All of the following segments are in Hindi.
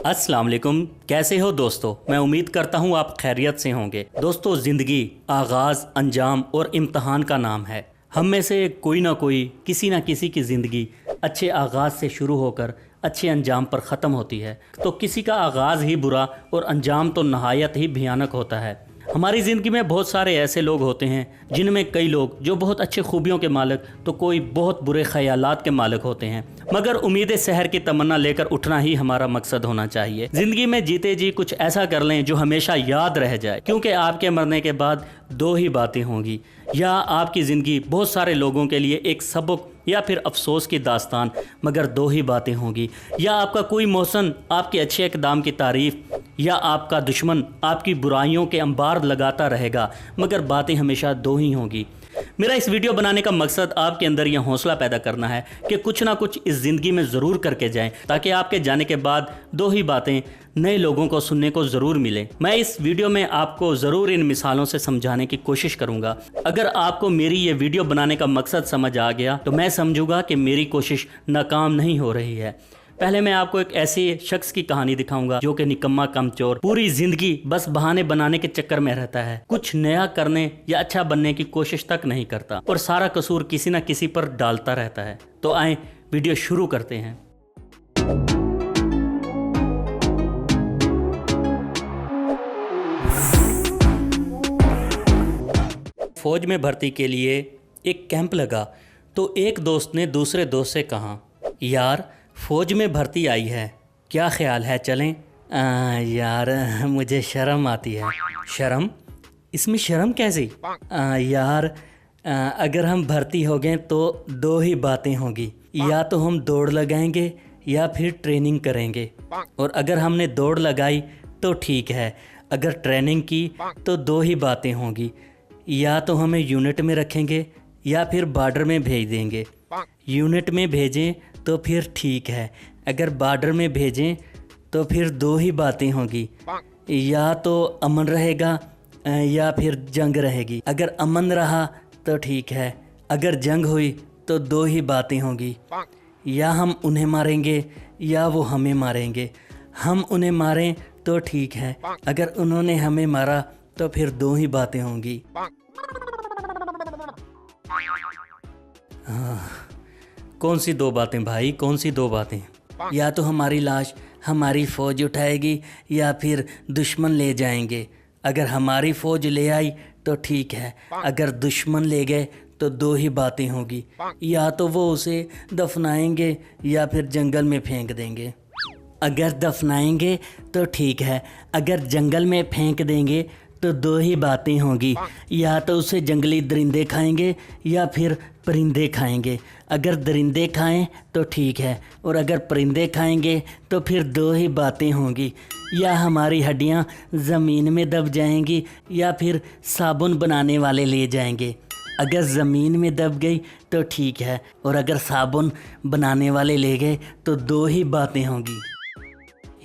अस्सलाम वालेकुम, कैसे हो दोस्तों। मैं उम्मीद करता हूँ आप खैरियत से होंगे। दोस्तों, ज़िंदगी आगाज़, अंजाम और इम्तहान का नाम है। हम में से कोई ना कोई किसी ना किसी की ज़िंदगी अच्छे आगाज़ से शुरू होकर अच्छे अंजाम पर ख़त्म होती है, तो किसी का आगाज़ ही बुरा और अंजाम तो नहायत ही भयानक होता है। हमारी ज़िंदगी में बहुत सारे ऐसे लोग होते हैं जिनमें कई लोग जो बहुत अच्छे खूबियों के मालिक तो कोई बहुत बुरे ख्यालात के मालिक होते हैं, मगर उम्मीद सहर की तमन्ना लेकर उठना ही हमारा मकसद होना चाहिए। ज़िंदगी में जीते जी कुछ ऐसा कर लें जो हमेशा याद रह जाए, क्योंकि आपके मरने के बाद दो ही बातें होंगी। या आपकी ज़िंदगी बहुत सारे लोगों के लिए एक सबक या फिर अफसोस की दास्तान, मगर दो ही बातें होंगी। या आपका कोई मोहसन आपके अच्छे इक़दाम की तारीफ़, या आपका दुश्मन आपकी बुराइयों के अंबार लगाता रहेगा, मगर बातें हमेशा दो ही होंगी। मेरा इस वीडियो बनाने का मकसद आपके अंदर यह हौसला पैदा करना है कि कुछ ना कुछ इस ज़िंदगी में ज़रूर करके जाएं, ताकि आपके जाने के बाद दो ही बातें नए लोगों को सुनने को ज़रूर मिले। मैं इस वीडियो में आपको ज़रूर इन मिसालों से समझाने की कोशिश करूँगा। अगर आपको मेरी ये वीडियो बनाने का मकसद समझ आ गया तो मैं समझूंगा कि मेरी कोशिश नाकाम नहीं हो रही है। पहले मैं आपको एक ऐसे शख्स की कहानी दिखाऊंगा जो कि निकम्मा कमचोर, पूरी जिंदगी बस बहाने बनाने के चक्कर में रहता है, कुछ नया करने या अच्छा बनने की कोशिश तक नहीं करता और सारा कसूर किसी न किसी पर डालता रहता है। तो आए वीडियो शुरू करते हैं। फौज में भर्ती के लिए एक कैंप लगा तो एक दोस्त ने दूसरे दोस्त से कहा, यार फ़ौज में भर्ती आई है, क्या ख्याल है, चलें? यार मुझे शर्म आती है। शर्म? इसमें शर्म कैसी? यार अगर हम भर्ती हो गए तो दो ही बातें होंगी, या तो हम दौड़ लगाएंगे या फिर ट्रेनिंग करेंगे। और अगर हमने दौड़ लगाई तो ठीक है, अगर ट्रेनिंग की तो दो ही बातें होंगी, या तो हमें यूनिट में रखेंगे या फिर बॉर्डर में भेज देंगे। यूनिट में भेजें तो फिर ठीक है, अगर बॉर्डर में भेजें तो फिर दो ही बातें होंगी, या तो अमन रहेगा या फिर जंग रहेगी। अगर अमन रहा तो ठीक है, अगर जंग हुई तो दो ही बातें होंगी, या हम उन्हें मारेंगे या वो हमें मारेंगे। हम उन्हें मारें तो ठीक है, अगर उन्होंने हमें मारा तो फिर दो ही बातें होंगी। कौन सी दो बातें भाई, कौन सी दो बातें? या तो हमारी लाश हमारी फ़ौज उठाएगी या फिर दुश्मन ले जाएंगे। अगर हमारी फ़ौज ले आई तो ठीक है, अगर दुश्मन ले गए तो दो ही बातें होगी, या तो वो उसे दफनाएंगे या फिर जंगल में फेंक देंगे। अगर दफनाएंगे तो ठीक है, अगर जंगल में फेंक देंगे तो दो ही बातें होंगी, या तो उसे जंगली दरिंदे खाएंगे या फिर परिंदे खाएंगे। अगर दरिंदे खाएं तो ठीक है, और अगर परिंदे खाएंगे तो फिर दो ही बातें होंगी, या हमारी हड्डियां ज़मीन में दब जाएंगी या फिर साबुन बनाने वाले ले जाएंगे। अगर ज़मीन में दब गई तो ठीक है, और अगर साबुन बनाने वाले ले गए तो दो ही बातें होंगी।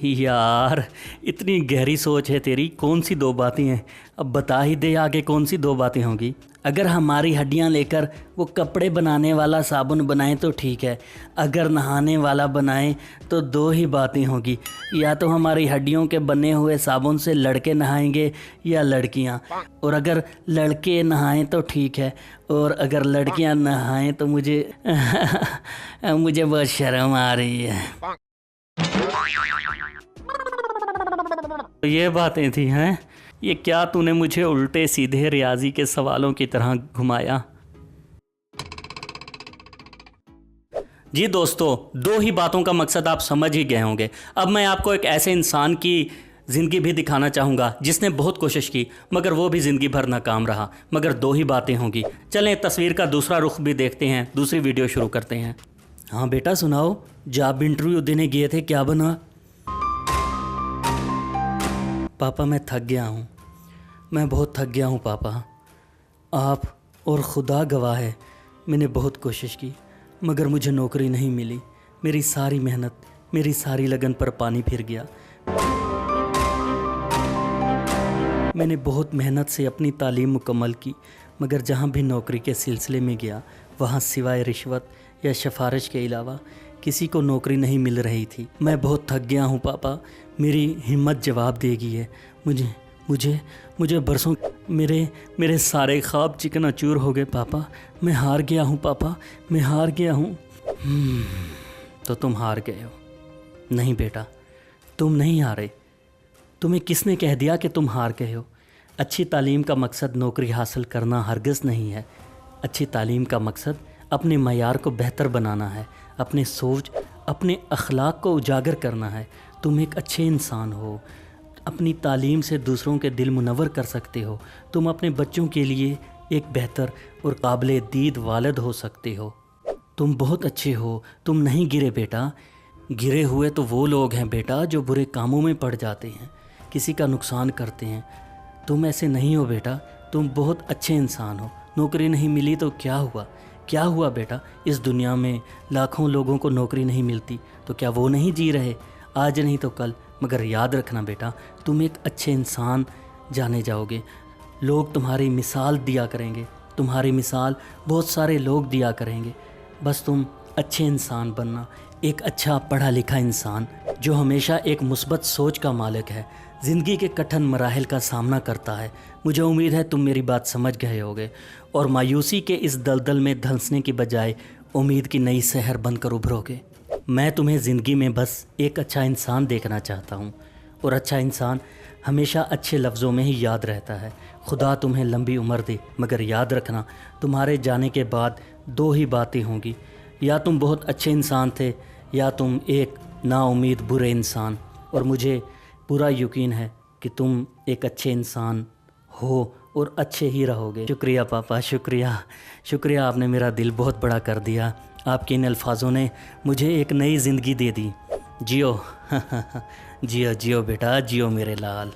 यार इतनी गहरी सोच है तेरी, कौन सी दो बातें हैं? अब बता ही दे आगे कौन सी दो बातें होंगी। अगर हमारी हड्डियां लेकर वो कपड़े बनाने वाला साबुन बनाए तो ठीक है, अगर नहाने वाला बनाए तो दो ही बातें होंगी, या तो हमारी हड्डियों के बने हुए साबुन से लड़के नहाएंगे या लड़कियां। और अगर लड़के नहाएं तो ठीक है, और अगर लड़कियां नहाएं तो मुझे मुझे बहुत शर्म आ रही है। तो ये बातें थी हैं? ये क्या तूने मुझे उल्टे सीधे रियाजी के सवालों की तरह घुमाया? जी दोस्तों, दो ही बातों का मकसद आप समझ ही गए होंगे। अब मैं आपको एक ऐसे इंसान की ज़िंदगी भी दिखाना चाहूँगा जिसने बहुत कोशिश की, मगर वो भी ज़िंदगी भर नाकाम रहा, मगर दो ही बातें होंगी। चलें तस्वीर का दूसरा रुख भी देखते हैं, दूसरी वीडियो शुरू करते हैं। हाँ बेटा सुनाओ, जॉब इंटरव्यू देने गए थे, क्या बना? पापा मैं थक गया हूँ, मैं बहुत थक गया हूँ पापा। आप और खुदा गवाह है, मैंने बहुत कोशिश की मगर मुझे नौकरी नहीं मिली। मेरी सारी मेहनत, मेरी सारी लगन पर पानी फिर गया। मैंने बहुत मेहनत से अपनी तालीम मुकम्मल की, मगर जहाँ भी नौकरी के सिलसिले में गया वहाँ सिवाय रिश्वत या सिफारिश के अलावा किसी को नौकरी नहीं मिल रही थी। मैं बहुत थक गया हूँ पापा, मेरी हिम्मत जवाब देगी है। मुझे मुझे मुझे बरसों मेरे सारे ख्वाब चिकनाचूर हो गए पापा। मैं हार गया हूँ पापा, मैं हार गया हूँ। तो तुम हार गए हो? नहीं बेटा, तुम नहीं हारे। तुम्हें किसने कह दिया कि तुम हार गए हो? अच्छी तालीम का मकसद नौकरी हासिल करना हरगिज़ नहीं है। अच्छी तालीम का मकसद अपने मयार को बेहतर बनाना है, अपने सोच, अपने अखलाक को उजागर करना है। तुम एक अच्छे इंसान हो, अपनी तालीम से दूसरों के दिल मुनव्वर कर सकते हो। तुम अपने बच्चों के लिए एक बेहतर और काबिल दीद वालिद हो सकते हो। तुम बहुत अच्छे हो, तुम नहीं गिरे बेटा। गिरे हुए तो वो लोग हैं बेटा जो बुरे कामों में पड़ जाते हैं, किसी का नुकसान करते हैं। तुम ऐसे नहीं हो बेटा, तुम बहुत अच्छे इंसान हो। नौकरी नहीं मिली तो क्या हुआ? क्या हुआ बेटा? इस दुनिया में लाखों लोगों को नौकरी नहीं मिलती, तो क्या वो नहीं जी रहे? आज नहीं तो कल। मगर याद रखना बेटा, तुम एक अच्छे इंसान जाने जाओगे। लोग तुम्हारी मिसाल दिया करेंगे, तुम्हारी मिसाल बहुत सारे लोग दिया करेंगे। बस तुम अच्छे इंसान बनना, एक अच्छा पढ़ा लिखा इंसान जो हमेशा एक मुस्बत सोच का मालिक है, ज़िंदगी के कठिन मराहिल का सामना करता है। मुझे उम्मीद है तुम मेरी बात समझ गए होगे और मायूसी के इस दलदल में धंसने की बजाय उम्मीद की नई सहर बनकर उभरोगे। मैं तुम्हें ज़िंदगी में बस एक अच्छा इंसान देखना चाहता हूँ, और अच्छा इंसान हमेशा अच्छे लफ्ज़ों में ही याद रहता है। खुदा तुम्हें लंबी उम्र दे, मगर याद रखना, तुम्हारे जाने के बाद दो ही बातें होंगी, या तुम बहुत अच्छे इंसान थे या तुम एक नाउम्मीद बुरे इंसान। और मुझे पूरा यकीन है कि तुम एक अच्छे इंसान हो और अच्छे ही रहोगे। शुक्रिया पापा, शुक्रिया, आपने मेरा दिल बहुत बड़ा कर दिया। आपके इन अल्फाजों ने मुझे एक नई ज़िंदगी दे दी। जियो जियो जियो बेटा, जियो मेरे लाल।